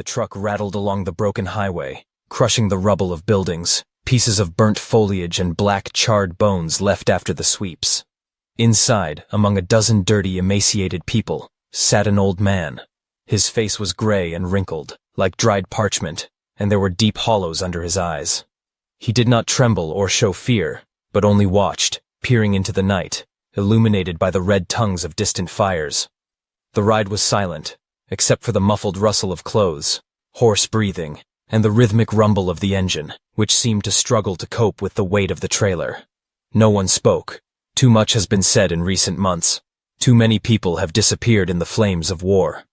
The truck rattled along the broken highway, crushing the rubble of buildings, pieces of burnt foliage and black charred bones left after the sweeps. Inside, among a dozen dirty, emaciated people, sat an old man. His face was gray and wrinkled, like dried parchment, and there were deep hollows under his eyes. He did not tremble or show fear, but only watched, peering into the night, illuminated by the red tongues of distant fires. The ride was silent, except for the muffled rustle of clothes, hoarse breathing, and the rhythmic rumble of the engine, which seemed to struggle to cope with the weight of the trailer. No one spoke. Too much has been said in recent months. Too many people have disappeared in the flames of war.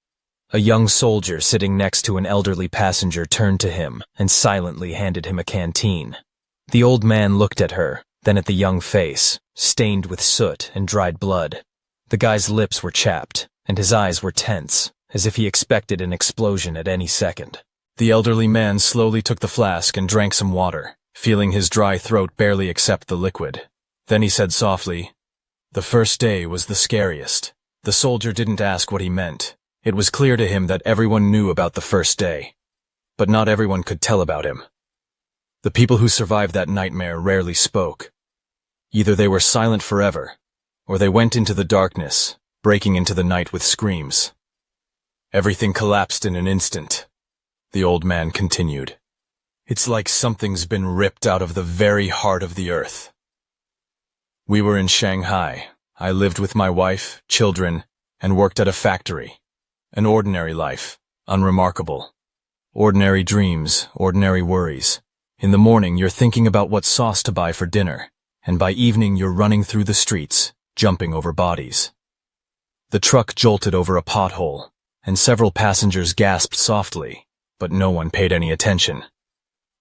A young soldier sitting next to an elderly passenger turned to him and silently handed him a canteen. The old man looked at her, then at the young face, stained with soot and dried blood. The guy's lips were chapped, and his eyes were tense, as if he expected an explosion at any second. The elderly man slowly took the flask and drank some water, feeling his dry throat barely accept the liquid. Then he said softly, "The first day was the scariest." The soldier didn't ask what he meant. It was clear to him that everyone knew about the first day, but not everyone could tell about him. The people who survived that nightmare rarely spoke. Either they were silent forever, or they went into the darkness, breaking into the night with screams. Everything collapsed in an instant. The old man continued. It's like something's been ripped out of the very heart of the earth. We were in Shanghai. I lived with my wife, children, and worked at a factory. An ordinary life, unremarkable. Ordinary dreams, ordinary worries. In the morning, you're thinking about what sauce to buy for dinner, and by evening, you're running through the streets, jumping over bodies. The truck jolted over a pothole, and several passengers gasped softly, but no one paid any attention.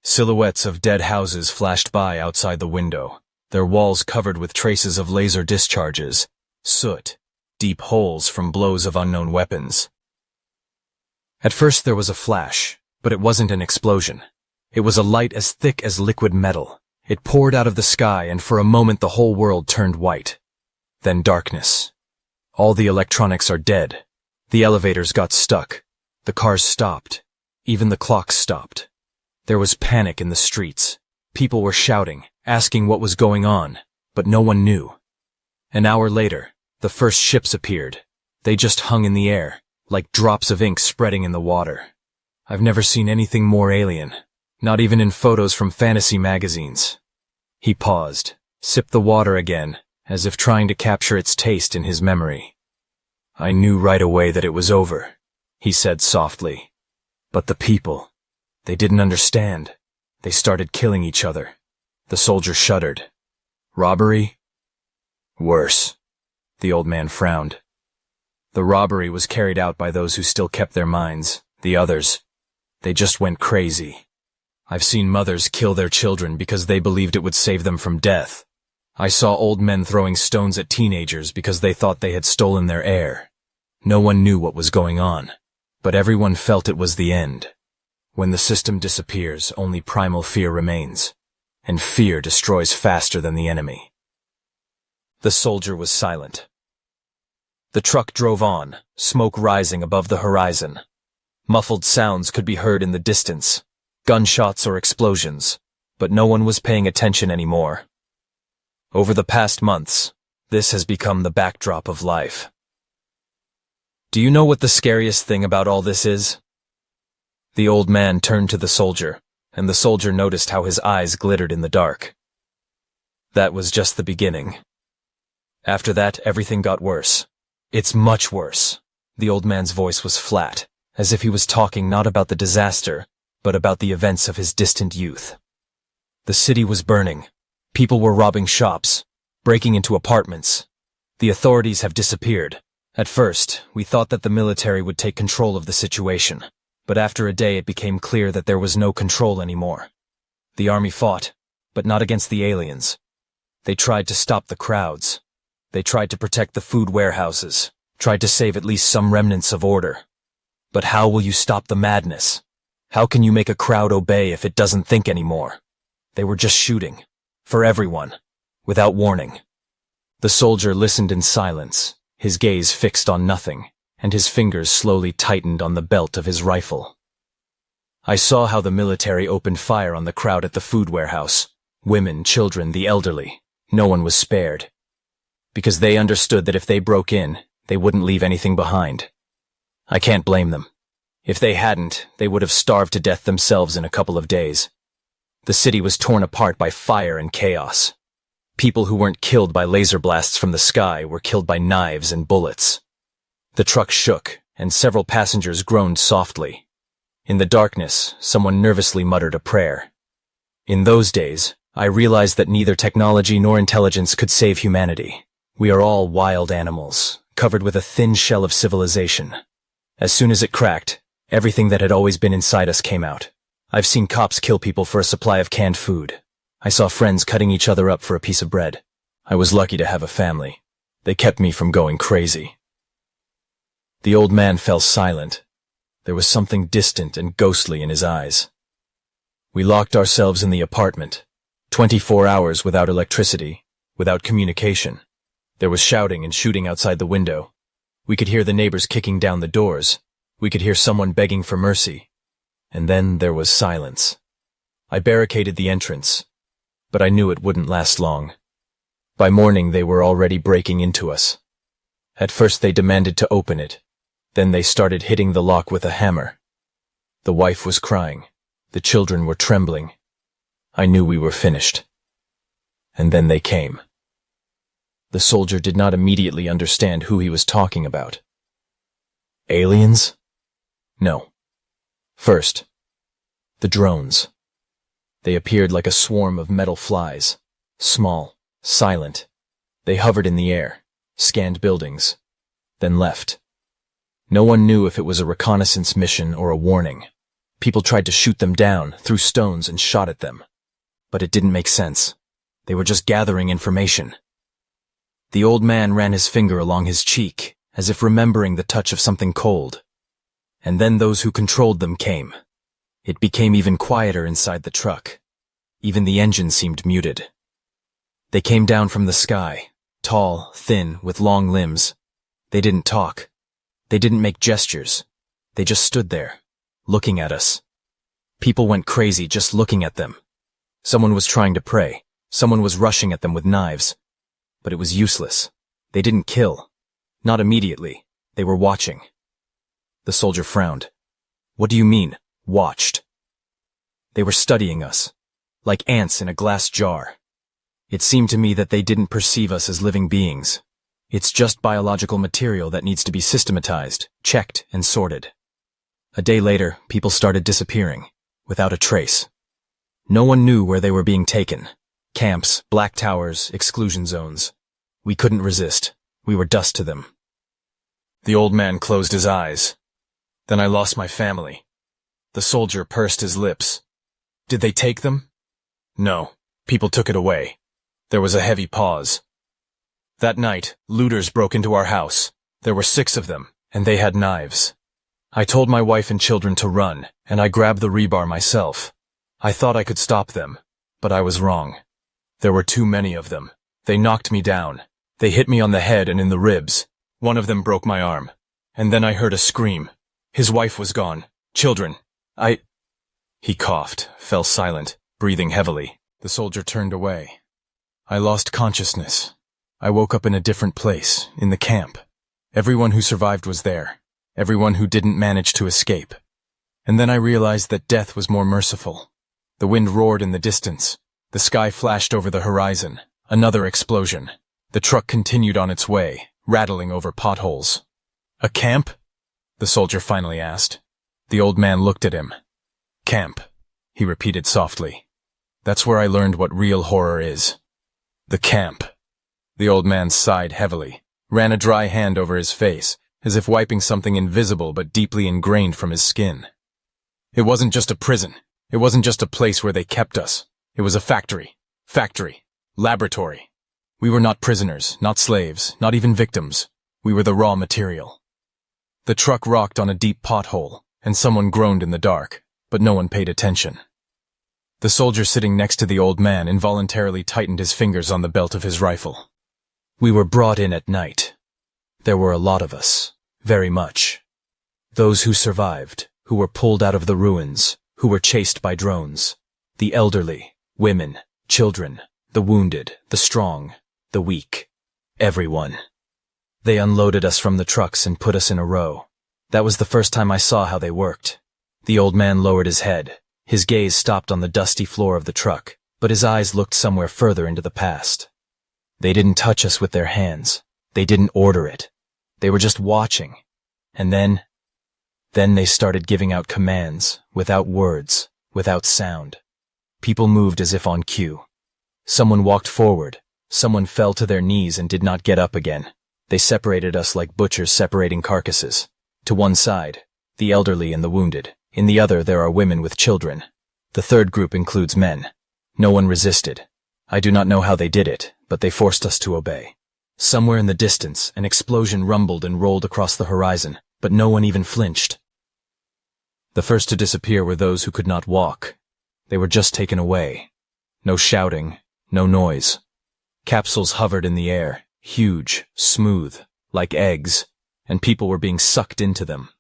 Silhouettes of dead houses flashed by outside the window, their walls covered with traces of laser discharges, soot, deep holes from blows of unknown weapons. At first there was a flash, but it wasn't an explosion. It was a light as thick as liquid metal. It poured out of the sky, and for a moment the whole world turned white. Then darkness. All the electronics are dead. The elevators got stuck. The cars stopped. Even the clocks stopped. There was panic in the streets. People were shouting, asking what was going on, but no one knew. An hour later, the first ships appeared. They just hung in the air, like drops of ink spreading in the water. I've never seen anything more alien, not even in photos from fantasy magazines. He paused, sipped the water again, as if trying to capture its taste in his memory. I knew right away that it was over, he said softly. But the people, they didn't understand. They started killing each other. The soldier shuddered. Robbery? Worse. The old man frowned. The robbery was carried out by those who still kept their minds. The others, they just went crazy. I've seen mothers kill their children because they believed it would save them from death. I saw old men throwing stones at teenagers because they thought they had stolen their heir. No one knew what was going on, but everyone felt it was the end. When the system disappears, only primal fear remains, and fear destroys faster than the enemy. The soldier was silent. The truck drove on, smoke rising above the horizon. Muffled sounds could be heard in the distance, gunshots or explosions, but no one was paying attention anymore. Over the past months, this has become the backdrop of life. Do you know what the scariest thing about all this is? The old man turned to the soldier, and the soldier noticed how his eyes glittered in the dark. That was just the beginning. After that, everything got worse. It's much worse. The old man's voice was flat, as if he was talking not about the disaster, but about the events of his distant youth. The city was burning. People were robbing shops, breaking into apartments. The authorities have disappeared. At first, we thought that the military would take control of the situation, but after a day it became clear that there was no control anymore. The army fought, but not against the aliens. They tried to stop the crowds. They tried to protect the food warehouses, tried to save at least some remnants of order. But how will you stop the madness? How can you make a crowd obey if it doesn't think anymore? They were just shooting. For everyone. Without warning. The soldier listened in silence, his gaze fixed on nothing, and his fingers slowly tightened on the belt of his rifle. I saw how the military opened fire on the crowd at the food warehouse. Women, children, the elderly. No one was spared. Because they understood that if they broke in, they wouldn't leave anything behind. I can't blame them. If they hadn't, they would have starved to death themselves in a couple of days. The city was torn apart by fire and chaos. People who weren't killed by laser blasts from the sky were killed by knives and bullets. The truck shook, and several passengers groaned softly. In the darkness, someone nervously muttered a prayer. In those days, I realized that neither technology nor intelligence could save humanity. We are all wild animals, covered with a thin shell of civilization. As soon as it cracked, everything that had always been inside us came out. I've seen cops kill people for a supply of canned food. I saw friends cutting each other up for a piece of bread. I was lucky to have a family. They kept me from going crazy. The old man fell silent. There was something distant and ghostly in his eyes. We locked ourselves in the apartment. 24 hours without electricity, without communication. There was shouting and shooting outside the window. We could hear the neighbors kicking down the doors. We could hear someone begging for mercy. And then there was silence. I barricaded the entrance, but I knew it wouldn't last long. By morning they were already breaking into us. At first they demanded to open it. Then they started hitting the lock with a hammer. The wife was crying. The children were trembling. I knew we were finished. And then they came. The soldier did not immediately understand who he was talking about. Aliens? No. First, the drones. They appeared like a swarm of metal flies, small, silent. They hovered in the air, scanned buildings, then left. No one knew if it was a reconnaissance mission or a warning. People tried to shoot them down, threw stones and shot at them. But it didn't make sense. They were just gathering information. The old man ran his finger along his cheek, as if remembering the touch of something cold. And then those who controlled them came. It became even quieter inside the truck. Even the engine seemed muted. They came down from the sky, tall, thin, with long limbs. They didn't talk. They didn't make gestures. They just stood there, looking at us. People went crazy just looking at them. Someone was trying to pray. Someone was rushing at them with knives. But it was useless. They didn't kill. Not immediately. They were watching. The soldier frowned. What do you mean, watched? They were studying us, like ants in a glass jar. It seemed to me that they didn't perceive us as living beings. It's just biological material that needs to be systematized, checked, and sorted. A day later, people started disappearing, without a trace. No one knew where they were being taken. Camps, black towers, exclusion zones. We couldn't resist. We were dust to them. The old man closed his eyes. Then I lost my family. The soldier pursed his lips. Did they take them? No. People took it away. There was a heavy pause. That night, looters broke into our house. There were 6 of them, and they had knives. I told my wife and children to run, and I grabbed the rebar myself. I thought I could stop them, but I was wrong. There were too many of them. They knocked me down. They hit me on the head and in the ribs. One of them broke my arm. And then I heard a scream. His wife was gone. Children. He coughed, fell silent, breathing heavily. The soldier turned away. I lost consciousness. I woke up in a different place, in the camp. Everyone who survived was there. Everyone who didn't manage to escape. And then I realized that death was more merciful. The wind roared in the distance. The sky flashed over the horizon. Another explosion. The truck continued on its way, rattling over potholes. A camp? The soldier finally asked. The old man looked at him. Camp, he repeated softly. That's where I learned what real horror is. The camp. The old man sighed heavily, ran a dry hand over his face, as if wiping something invisible but deeply ingrained from his skin. It wasn't just a prison. It wasn't just a place where they kept us. It was a factory, laboratory. We were not prisoners, not slaves, not even victims. We were the raw material. The truck rocked on a deep pothole, and someone groaned in the dark, but no one paid attention. The soldier sitting next to the old man involuntarily tightened his fingers on the belt of his rifle. We were brought in at night. There were a lot of us, very much. Those who survived, who were pulled out of the ruins, who were chased by drones. The elderly, women, children, the wounded, the strong, the weak. Everyone. They unloaded us from the trucks and put us in a row. That was the first time I saw how they worked. The old man lowered his head. His gaze stopped on the dusty floor of the truck, but his eyes looked somewhere further into the past. They didn't touch us with their hands. They didn't order it. They were just watching. And then they started giving out commands, without words, without sound. People moved as if on cue. Someone walked forward. Someone fell to their knees and did not get up again. They separated us like butchers separating carcasses. To one side, the elderly and the wounded. In the other, there are women with children. The third group includes men. No one resisted. I do not know how they did it, but they forced us to obey. Somewhere in the distance, an explosion rumbled and rolled across the horizon, but no one even flinched. The first to disappear were those who could not walk. They were just taken away. No shouting, no noise. Capsules hovered in the air, huge, smooth, like eggs, and people were being sucked into them.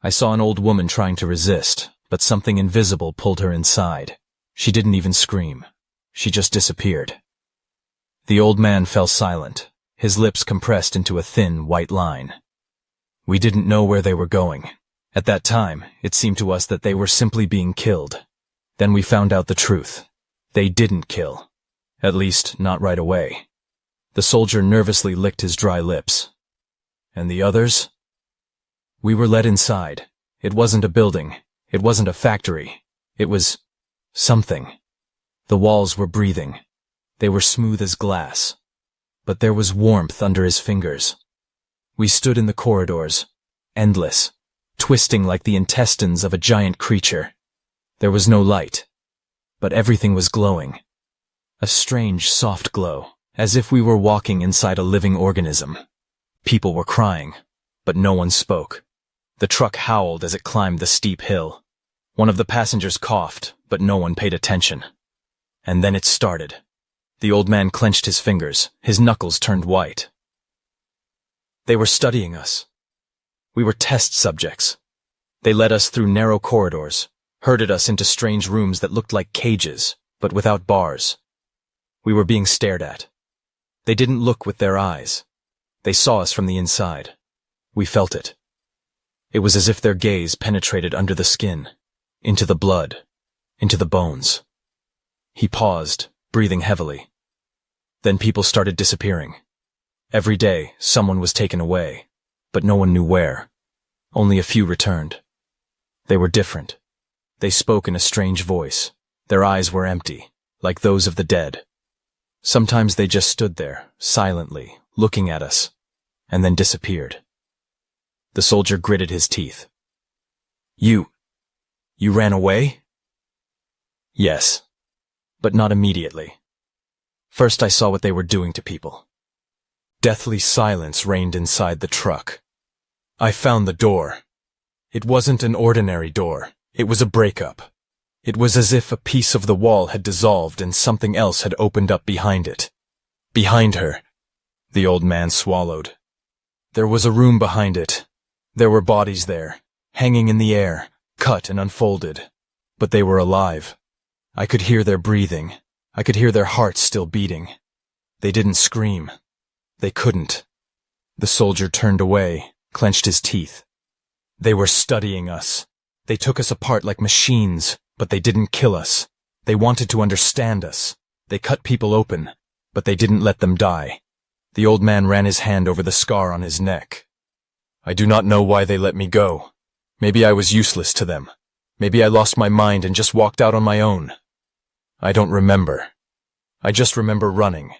I saw an old woman trying to resist, but something invisible pulled her inside. She didn't even scream. She just disappeared. The old man fell silent, his lips compressed into a thin, white line. We didn't know where they were going. At that time, it seemed to us that they were simply being killed. Then we found out the truth. They didn't kill. At least, not right away. The soldier nervously licked his dry lips. And the others? We were led inside. It wasn't a building. It wasn't a factory. It was something. The walls were breathing. They were smooth as glass. But there was warmth under his fingers. We stood in the corridors, endless, twisting like the intestines of a giant creature. There was no light, but everything was glowing. A strange, soft glow, as if we were walking inside a living organism. People were crying, but no one spoke. The truck howled as it climbed the steep hill. One of the passengers coughed, but no one paid attention. And then it started. The old man clenched his fingers, his knuckles turned white. They were studying us. We were test subjects. They led us through narrow corridors, herded us into strange rooms that looked like cages, but without bars. We were being stared at. They didn't look with their eyes. They saw us from the inside. We felt it. It was as if their gaze penetrated under the skin, into the blood, into the bones. He paused, breathing heavily. Then people started disappearing. Every day, someone was taken away, but no one knew where. Only a few returned. They were different. They spoke in a strange voice. Their eyes were empty, like those of the dead. Sometimes they just stood there, silently, looking at us, and then disappeared. The soldier gritted his teeth. You ran away? Yes, but not immediately. First I saw what they were doing to people. Deathly silence reigned inside the truck. I found the door. It wasn't an ordinary door. It was a breakup. It was as if a piece of the wall had dissolved and something else had opened up behind it. Behind her. The old man swallowed. There was a room behind it. There were bodies there, hanging in the air, cut and unfolded. But they were alive. I could hear their breathing. I could hear their hearts still beating. They didn't scream. They couldn't. The soldier turned away, clenched his teeth. They were studying us. They took us apart like machines, but they didn't kill us. They wanted to understand us. They cut people open, but they didn't let them die. The old man ran his hand over the scar on his neck. I do not know why they let me go. Maybe I was useless to them. Maybe I lost my mind and just walked out on my own. I don't remember. I just remember running.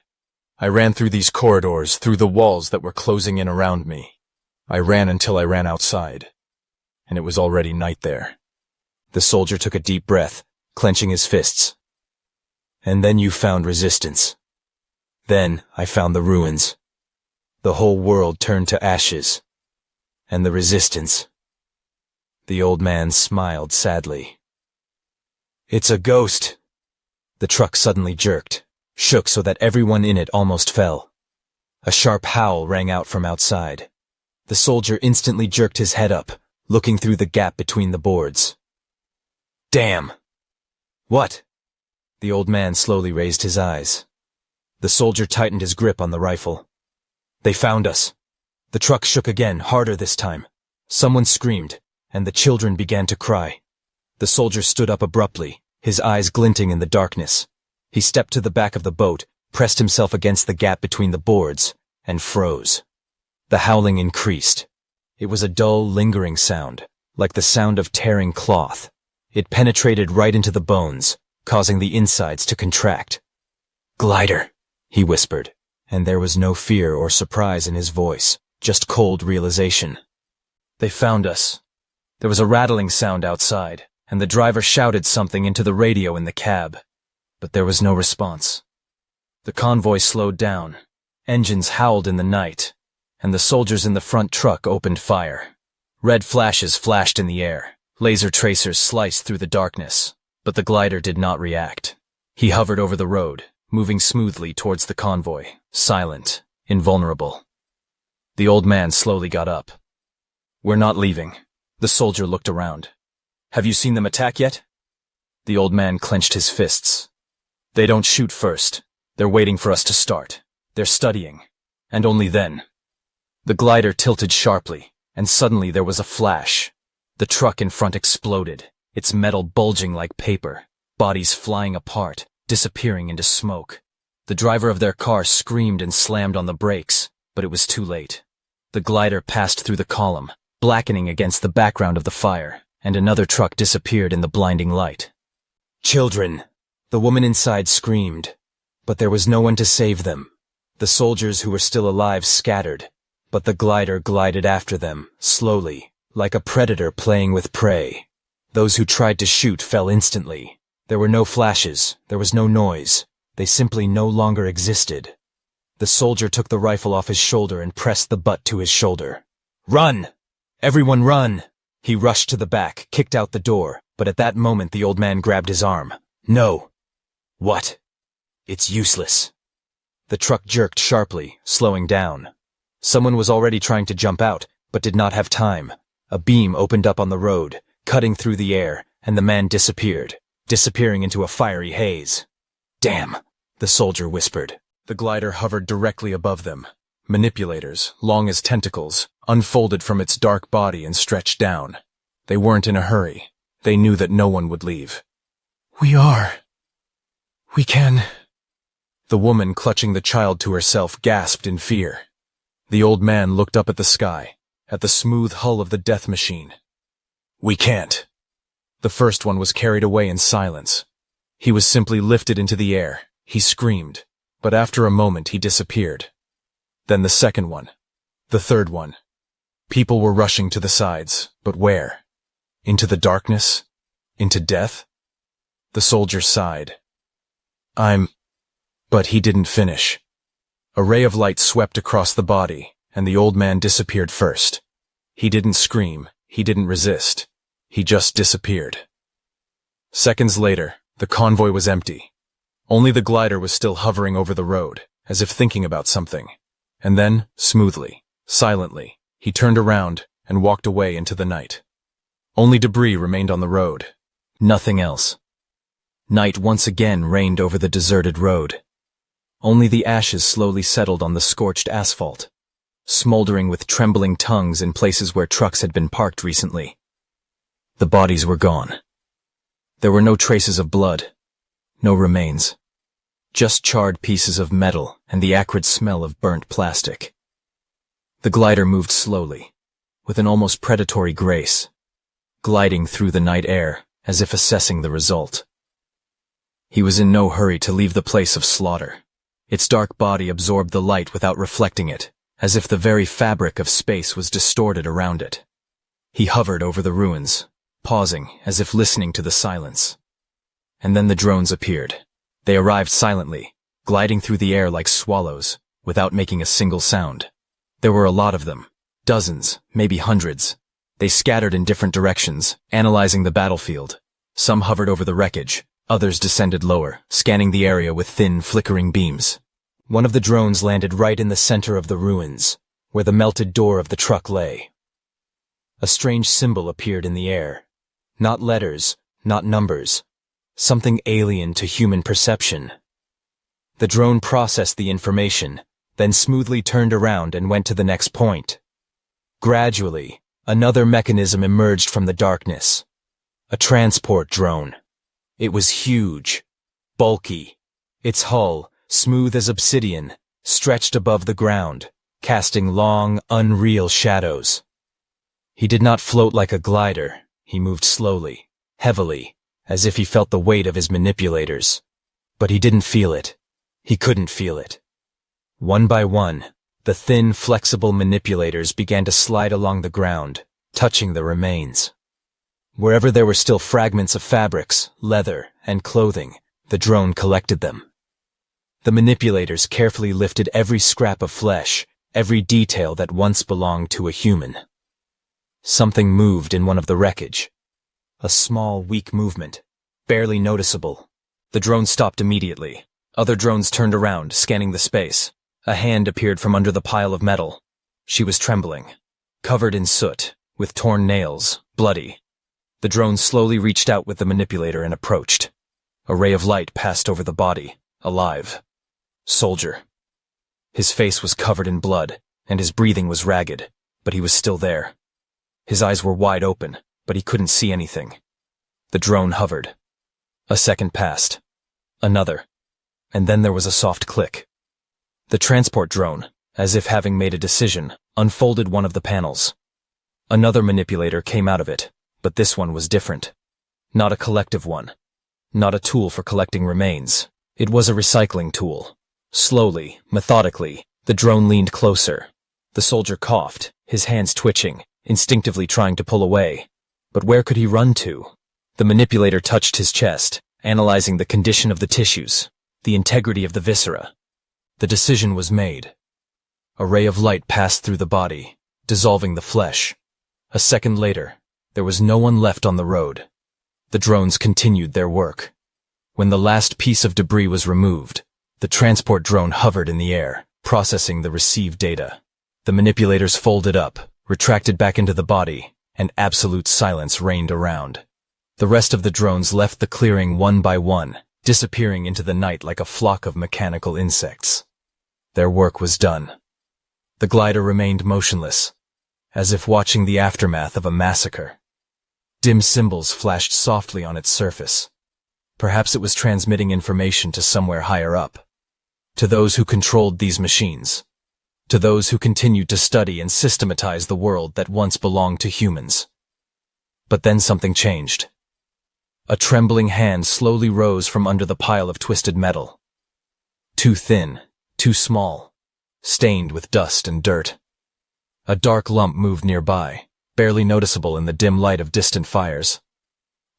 I ran through these corridors, through the walls that were closing in around me. I ran until I ran outside. And it was already night there. The soldier took a deep breath, clenching his fists. And then you found resistance. Then I found the ruins. The whole world turned to ashes. And the resistance. The old man smiled sadly. It's a ghost. The truck suddenly jerked, shook so that everyone in it almost fell. A sharp howl rang out from outside. The soldier instantly jerked his head up, looking through the gap between the boards. Damn! What? The old man slowly raised his eyes. The soldier tightened his grip on the rifle. They found us. The truck shook again, harder this time. Someone screamed, and the children began to cry. The soldier stood up abruptly, his eyes glinting in the darkness. He stepped to the back of the boat, pressed himself against the gap between the boards, and froze. The howling increased. It was a dull, lingering sound, like the sound of tearing cloth. It penetrated right into the bones, causing the insides to contract. "Glider," he whispered, and there was no fear or surprise in his voice, just cold realization. They found us. There was a rattling sound outside, and the driver shouted something into the radio in the cab, but there was no response. The convoy slowed down. Engines howled in the night, and the soldiers in the front truck opened fire. Red flashes flashed in the air. Laser tracers sliced through the darkness, but the glider did not react. He hovered over the road, moving smoothly towards the convoy, silent, invulnerable. The old man slowly got up. "We're not leaving." The soldier looked around. "Have you seen them attack yet?" The old man clenched his fists. "They don't shoot first. They're waiting for us to start. They're studying. And only then." The glider tilted sharply, and suddenly there was a flash. The truck in front exploded, its metal bulging like paper, bodies flying apart, disappearing into smoke. The driver of their car screamed and slammed on the brakes, but it was too late. The glider passed through the column, blackening against the background of the fire, and another truck disappeared in the blinding light. "Children!" The woman inside screamed, but there was no one to save them. The soldiers who were still alive scattered, but the glider glided after them, slowly, like a predator playing with prey. Those who tried to shoot fell instantly. There were no flashes, there was no noise. They simply no longer existed. The soldier took the rifle off his shoulder and pressed the butt to his shoulder. "Run! Everyone run!" He rushed to the back, kicked out the door, but at that moment the old man grabbed his arm. "No." "What?" "It's useless." The truck jerked sharply, slowing down. Someone was already trying to jump out, but did not have time. A beam opened up on the road, cutting through the air, and the man disappeared, disappearing into a fiery haze. "Damn," the soldier whispered. The glider hovered directly above them. Manipulators, long as tentacles, unfolded from its dark body and stretched down. They weren't in a hurry. They knew that no one would leave. We can... The woman clutching the child to herself gasped in fear. The old man looked up at the sky, at the smooth hull of the death machine. "We can't." The first one was carried away in silence. He was simply lifted into the air. He screamed, but after a moment he disappeared. Then the second one. The third one. People were rushing to the sides, but where? Into the darkness? Into death? The soldier sighed. But he didn't finish. A ray of light swept across the body, and the old man disappeared first. He didn't scream, he didn't resist. He just disappeared. Seconds later, the convoy was empty. Only the glider was still hovering over the road, as if thinking about something. And then, smoothly, silently, he turned around and walked away into the night. Only debris remained on the road. Nothing else. Night once again reigned over the deserted road. Only the ashes slowly settled on the scorched asphalt, smoldering with trembling tongues in places where trucks had been parked recently. The bodies were gone. There were no traces of blood, no remains, just charred pieces of metal and the acrid smell of burnt plastic. The glider moved slowly, with an almost predatory grace, gliding through the night air as if assessing the result. He was in no hurry to leave the place of slaughter. Its dark body absorbed the light without reflecting it, as if the very fabric of space was distorted around it. He hovered over the ruins, pausing as if listening to the silence. And then the drones appeared. They arrived silently, gliding through the air like swallows, without making a single sound. There were a lot of them, dozens, maybe hundreds. They scattered in different directions, analyzing the battlefield. Some hovered over the wreckage, others descended lower, scanning the area with thin, flickering beams. One of the drones landed right in the center of the ruins, where the melted door of the truck lay. A strange symbol appeared in the air. Not letters, not numbers. Something alien to human perception. The drone processed the information, then smoothly turned around and went to the next point. Gradually, another mechanism emerged from the darkness. A transport drone. It was huge, bulky. Its hull, smooth as obsidian, stretched above the ground, casting long, unreal shadows. He did not float like a glider. He moved slowly, heavily, as if he felt the weight of his manipulators. But he didn't feel it. He couldn't feel it. One by one, the thin, flexible manipulators began to slide along the ground, touching the remains. Wherever there were still fragments of fabrics, leather, and clothing, the drone collected them. The manipulators carefully lifted every scrap of flesh, every detail that once belonged to a human. Something moved in one of the wreckage. A small, weak movement, barely noticeable. The drone stopped immediately. Other drones turned around, scanning the space. A hand appeared from under the pile of metal. She was trembling, covered in soot, with torn nails, bloody. The drone slowly reached out with the manipulator and approached. A ray of light passed over the body, alive. Soldier. His face was covered in blood, and his breathing was ragged, but he was still there. His eyes were wide open, but he couldn't see anything. The drone hovered. A second passed. Another. And then there was a soft click. The transport drone, as if having made a decision, unfolded one of the panels. Another manipulator came out of it, but this one was different. Not a collective one. Not a tool for collecting remains. It was a recycling tool. Slowly, methodically, the drone leaned closer. The soldier coughed, his hands twitching, instinctively trying to pull away. But where could he run to? The manipulator touched his chest, analyzing the condition of the tissues, the integrity of the viscera. The decision was made. A ray of light passed through the body, dissolving the flesh. A second later, there was no one left on the road. The drones continued their work. When the last piece of debris was removed, the transport drone hovered in the air, processing the received data. The manipulators folded up, retracted back into the body, and absolute silence reigned around. The rest of the drones left the clearing one by one, disappearing into the night like a flock of mechanical insects. Their work was done. The glider remained motionless, as if watching the aftermath of a massacre. Dim symbols flashed softly on its surface. Perhaps it was transmitting information to somewhere higher up. To those who controlled these machines. To those who continued to study and systematize the world that once belonged to humans. But then something changed. A trembling hand slowly rose from under the pile of twisted metal. Too thin, too small, stained with dust and dirt. A dark lump moved nearby, barely noticeable in the dim light of distant fires.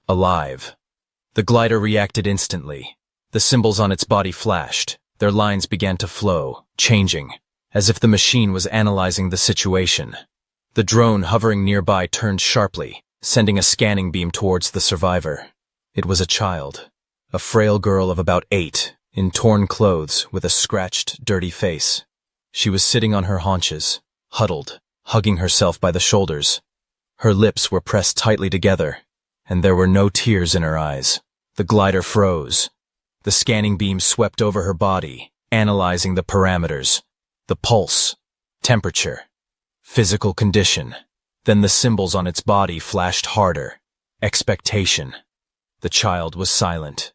Alive. The glider reacted instantly. The symbols on its body flashed. Their lines began to flow, changing, as if the machine was analyzing the situation. The drone hovering nearby turned sharply, sending a scanning beam towards the survivor. It was a child, a frail girl of about 8, in torn clothes with a scratched, dirty face. She was sitting on her haunches, huddled, hugging herself by the shoulders. Her lips were pressed tightly together, and there were no tears in her eyes. The glider froze. The scanning beam swept over her body, analyzing the parameters, the pulse, temperature, physical condition. Then the symbols on its body flashed harder. Expectation. The child was silent.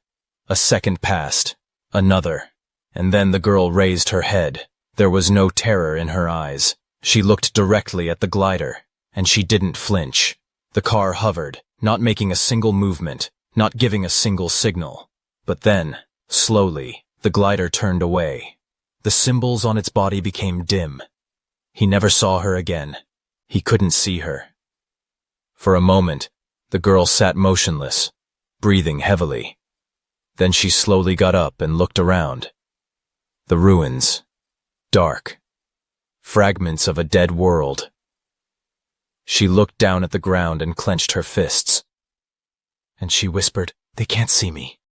A second passed. Another. And then the girl raised her head. There was no terror in her eyes. She looked directly at the glider, and she didn't flinch. The car hovered, not making a single movement, not giving a single signal. But then, slowly, the glider turned away. The symbols on its body became dim. He never saw her again. He couldn't see her. For a moment, the girl sat motionless, breathing heavily. Then she slowly got up and looked around. The ruins. Dark. Fragments of a dead world. She looked down at the ground and clenched her fists. And she whispered, "They can't see me.